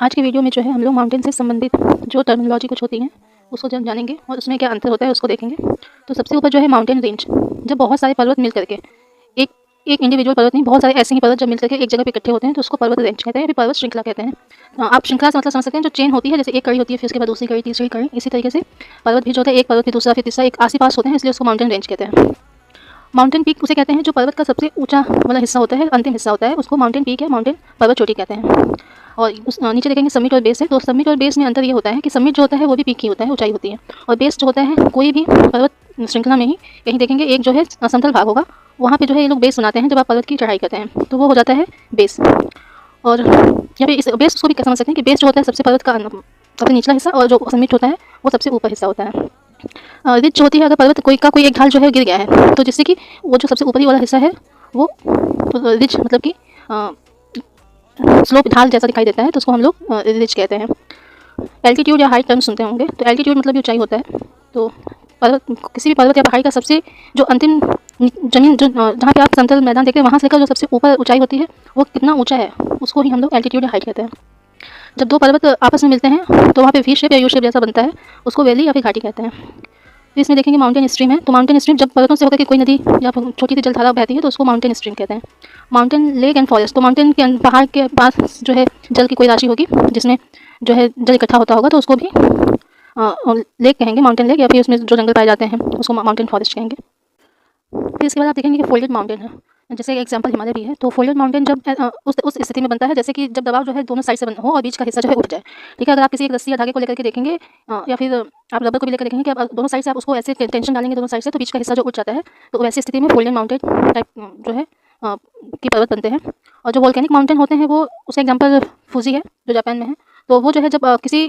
आज के वीडियो में जो है हम लोग माउंटेन से संबंधित जो टर्मिनोलॉजी कुछ होती हैं उसको जानेंगे और उसमें क्या अंतर होता है उसको देखेंगे। तो सबसे ऊपर जो है माउंटेन रेंज, जब बहुत सारे पर्वत मिल करके एक एक इंडिविजुअल पर्वत नहीं, बहुत सारे ऐसे ही पर्वत जब मिल करके एक जगह पे इकट्ठे होते हैं तो उसको पर्वत रेंज कहते हैं या फिर पर्वत श्रृंखला कहते हैं। आप श्रृंखला से मतलब समझ सकते हैं जो चेन होती है, जैसे एक कड़ी होती है फिर उसके बाद दूसरी कड़ी तीसरी कड़ी, इसी तरीके से पर्वत भी जो होता है एक पर्वत फिर दूसरा फिर तीसरा एक आस पास होते हैं, इसलिए उसको माउंटेन रेंज कहते हैं। माउंटेन पीक उसे कहते हैं जो पर्वत का सबसे ऊंचा वाला हिस्सा होता है, अंतिम हिस्सा होता है, उसको माउंटेन पीक या माउंटेन पर्वत चोटी कहते हैं। और उस नीचे देखेंगे समिट और बेस है, तो समिट और बेस में अंतर ये होता है कि समिट जो होता है वो भी पीक ही होता है, ऊंचाई होती है, और बेस जो होता है कोई भी पर्वत श्रृंखला में ही कहीं देखेंगे एक जो है समतल भाग होगा, वहाँ पे जो है ये लोग बेस बनाते हैं जब आप पर्वत की चढ़ाई करते हैं, तो वो हो जाता है बेस। और या फिर इस बेस को भी समझ सकते हैं कि बेस जो होता है सबसे पर्वत का सबसे निचला हिस्सा, और जो समिट होता है वो सबसे ऊपर हिस्सा होता है। रिज जो होती है, अगर पर्वत कोई एक ढाल जो है गिर गया है तो जिससे कि वो जो सबसे ऊपरी वाला हिस्सा है वो रिज मतलब कि स्लोप ढाल जैसा दिखाई देता है, तो उसको हम लोग रिज कहते हैं। एल्टीट्यूड या हाइट टर्म सुनते होंगे, तो एल्टीट्यूड मतलब ऊंचाई होता है। तो पर्वत, किसी भी पर्वत या पहाड़ी का सबसे जो अंतिम जमीन जो जहाँ पे आप समतल मैदान देखते हैं वहाँ से लेकर जो सबसे ऊपर ऊंचाई होती है वो कितना ऊंचा है, उसको ही हम लोग एल्टीट्यूड या हाइट कहते हैं। जब दो पर्वत आपस में मिलते हैं तो वहाँ पे वी शेप या यू शेप जैसा बनता है, उसको वैली या फिर घाटी कहते हैं। तो इसमें देखेंगे माउंटेन स्ट्रीम है, तो माउंटेन स्ट्रीम जब पर्वतों से होकर के कोई नदी या छोटी सी जलधारा बहती है तो उसको माउंटेन स्ट्रीम कहते हैं। माउंटेन लेक एंड फॉरेस्ट, तो माउंटेन के पहाड़ के पास जो है जल की कोई राशि होगी जिसमें जो है जल इकट्ठा होता होगा, तो उसको भी लेक कहेंगे, माउंटेन लेक, या फिर उसमें जो जंगल पाए जाते हैं उसको माउंटेन फॉरेस्ट कहेंगे। फिर इसके बाद आप देखेंगे कि फोल्डेड माउंटेन है, जैसे एग्जांपल हिमालय भी है। तो फोल्डेड माउंटेन जब उस स्थिति में बनता है जैसे कि जब दबाव जो है दोनों साइड से हो और बीच का हिस्सा जो है उठ जाए। ठीक है, अगर आप किसी एक रस्सी या धागे को लेकर के देखेंगे या फिर आप रबर को भी लेकर देखेंगे कि आप दोनों साइड से आप उसको ऐसे टेंशन डालेंगे दोनों साइड से, तो बीच का हिस्सा जो उठ जाता है, तो वैसी स्थिति में फोल्डेड माउंटेन टाइप जो है की पर्वत बनते हैं। और जो वोल्केनिक माउंटेन होते हैं वो, उसका एग्जाम्पल फूजी है जो जापान में है। तो वो जो है जब किसी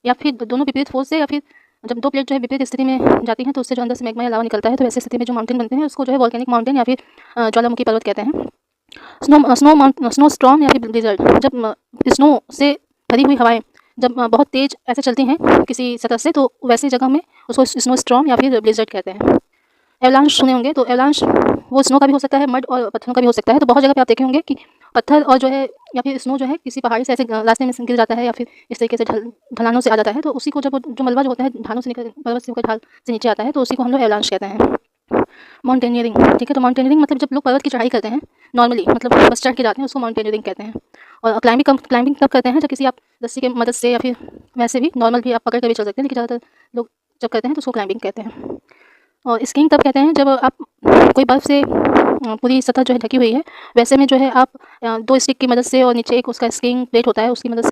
या फिर दोनों विपरीत फोर्स से, या फिर जब दो प्लेट जो है विपरीत स्थिति में जाती हैं तो उससे जो अंदर से मैग्मा या लावा निकलता है, तो ऐसी स्थिति में जो माउंटेन बनते हैं उसको जो है वोल्केनिक माउंटेन या फिर ज्वालामुखी पर्वत कहते हैं। स्नो स्टॉर्म या फिर ब्लिज़र्ड, जब स्नो से भरी हुई हवाएं जब बहुत तेज ऐसे चलती हैं किसी सतह से, तो वैसी जगह में उसको स्नो स्टॉर्म या फिर ब्लिज़र्ड कहते हैं। एवलांश सुने होंगे, तो एवलांश वो स्नो का भी हो सकता है, मड और पत्थरों का भी हो सकता है। तो बहुत जगह पे आप देखे होंगे कि पत्थर और जो है या फिर स्नो जो है किसी पहाड़ी से ऐसे रास्ते में गिर जाता है या फिर इस तरीके से ढलानों से आ जाता है, तो उसी को जब जो मलबा जो होता है ढालों से निकल पर्वत से होकर ढाल से नीचे आता है, तो उसी को हम लोग एवलांश कहते हैं। माउंटेनियरिंग, ठीक है, तो माउंटेनियरिंग मतलब जब लोग पर्वत की चढ़ाई करते हैं नॉर्मली, मतलब बस चढ़ के जाते हैं, उसको माउंटेनियरिंग कहते हैं। और क्लाइंबिंग तब करते हैं जब किसी आप रस्सी की मदद से या फिर वैसे भी नॉर्मल भी आप पकड़ कर भी चल सकते हैं, लेकिन ज़्यादातर लोग जब करते हैं तो उसको क्लाइंबिंग कहते हैं। और स्कीइंग तब कहते हैं जब आप कोई बर्फ़ से पूरी सतह जो है ढकी हुई है, वैसे में जो है आप 2 स्टिक की मदद से और नीचे एक उसका स्कीइंग प्लेट होता है उसकी मदद से